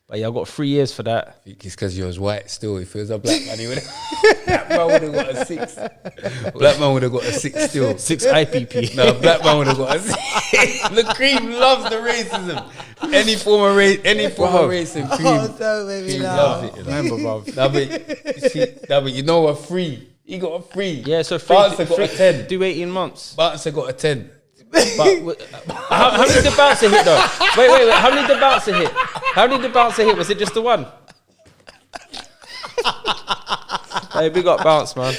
But yeah, I got 3 years for that. I think it's because you was white still. If it was a black man, black man would have got a 6. Black man would have got a 6 still. 6 IPP. No, black man would have got a 6. The cream loves the racism. Any form of racism, cream. Oh, don't make me Cream laugh. loves it. Remember, bruv. But you know a 3. He got a 3. Yeah, so Bouncer got a 10. Do 18 months. Bouncer got a 10. But how many did the bouncer hit though? Wait. How many did the bouncer hit? How many did the bouncer hit? Was it just the one? Hey, big up bounce, man.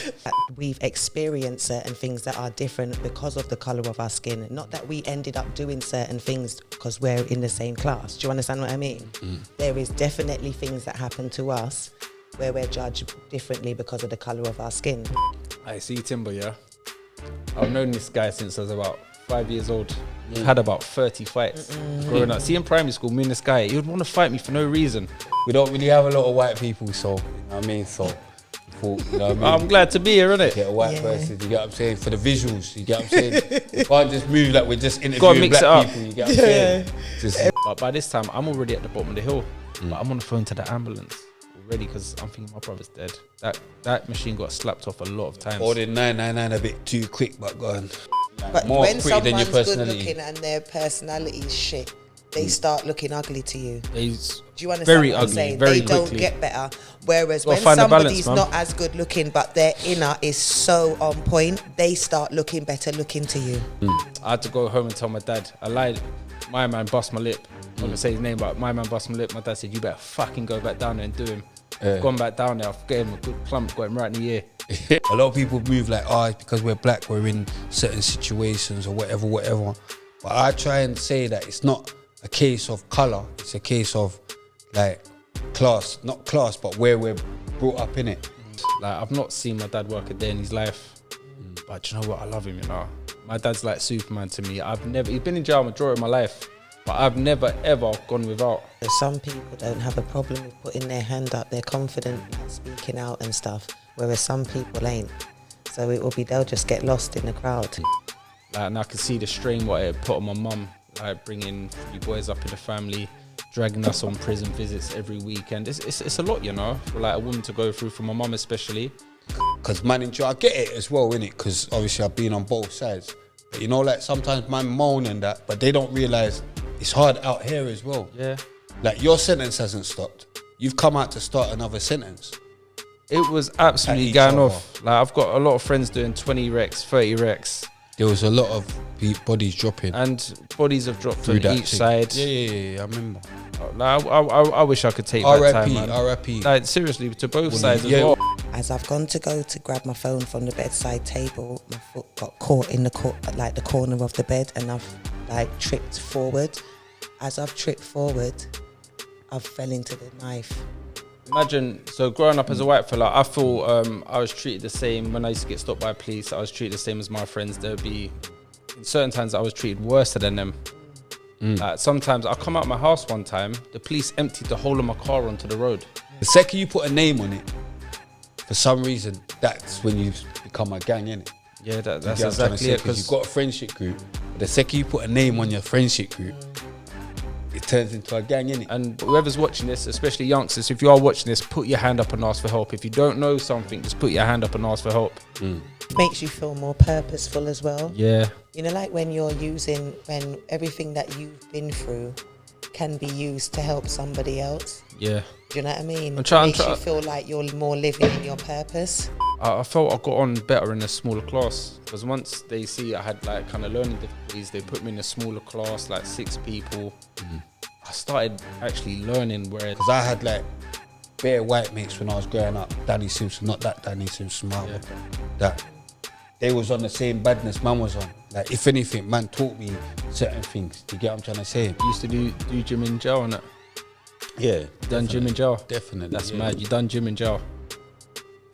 We've experienced certain things that are different because of the colour of our skin. Not that we ended up doing certain things because we're in the same class. Do you understand what I mean? There is definitely things that happen to us where we're judged differently because of the colour of our skin. I see Timber, yeah. I've known this guy since I was about 5 years old. He had about 30 fights growing up. See, in primary school, me and this guy, he would want to fight me for no reason. We don't really have a lot of white people, so, you know what I mean? So, you know what I mean? I'm glad to be here, innit? Get a white person, you get what I'm saying? For the visuals, you get what I'm saying? You can't just move like we're just Gotta interviewing mix black it up. people, you get what I'm saying? Just, But by this time, I'm already at the bottom of the hill. But I'm on the phone to the ambulance already because I'm thinking my brother's dead. That machine got slapped off a lot of times. or the 999 a bit too quick, but go on. But More when pretty than your someone's good personality. looking and their personality is shit, they start looking ugly to you. He's Do you understand very what I'm ugly, saying? very They don't quickly. get better. Whereas Gotta when find the somebody's balance, man. not as good looking, but their inner is so on point, they start looking better looking to you. I had to go home and tell my dad. I lied. My man bust my lip. I'm not gonna say his name, but my man bust my lip. My dad said, "You better fucking go back down there and do him." I've gone back down there. I've got him a good clump, got him right in the ear. A lot of people move like, oh, it's because we're black, we're in certain situations or whatever. But I try and say that it's not a case of colour, it's a case of like class, not class, but where we're brought up in it. Like, I've not seen my dad work a day in his life, but do you know what? I love him, you know. My dad's like Superman to me. He's been in jail majority of my life, but I've never ever gone without. Some people don't have a problem with putting their hand up. They're confident like, speaking out and stuff, whereas some people ain't. So it will be, they'll just get lost in the crowd. Like, and I can see the strain what it put on my mum, like bringing 3 boys up in the family, dragging us on prison visits every weekend. It's a lot, you know, for like a woman to go through, for my mum especially. Because man in jail, I get it as well, innit? Because obviously I've been on both sides. But you know, like sometimes man moan and that, but they don't realise it's hard out here as well. Yeah. Like your sentence hasn't stopped. You've come out to start another sentence. It was absolutely each going other. off. Like, I've got a lot of friends doing 20 recs, 30 recs, There was a lot of bodies dropping and bodies have dropped through on that each thing. side. Yeah, I remember. Like, I wish I could take that time, man. R.I.P. Like, seriously, to both sides as yeah. well. As I've gone to go to grab my phone from the bedside table, my foot got caught in the corner of the bed, and I've like tripped forward. As I've tripped forward, I've fell into the knife. Imagine, so growing up as a white fella, I thought I was treated the same. When I used to get stopped by police, I was treated the same as my friends. There'd be, in certain times, I was treated worse than them. Like, sometimes I come out of my house one time, the police emptied the whole of my car onto the road. The second you put a name on it, for some reason, that's when you become a gang, innit? Yeah, that's You get what I'm trying to exactly say? it. Because Because you've got a friendship group, but the second you put a name on your friendship group, it turns into a gang, innit? and whoever's watching this, especially youngsters, if you are watching this, put your hand up and ask for help. If you don't know something, just put your hand up and ask for help. Makes you feel more purposeful as well. Yeah. You know, like when when everything that you've been through can be used to help somebody else. Yeah. Do you know what I mean? I'm trying- It makes you feel like you're more living in your purpose. I felt I got on better in a smaller class, because once they see I had like kind of learning difficulties, they put me in a smaller class, like 6 people. I started actually learning, whereas Because I had like bare white mates when I was growing up. Danny Simpson, not that Danny Simpson, man. That they was on the same badness man was on. Like, if anything, man taught me certain things. Do you get what I'm trying to say? I used to do gym in jail, innit? Yeah. Done gym in jail. Definitely. That's yeah. mad. You done gym in jail.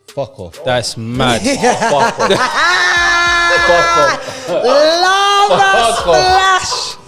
Fuck off. That's mad. Fuck off. Fuck off. Lava Fuck off. splash!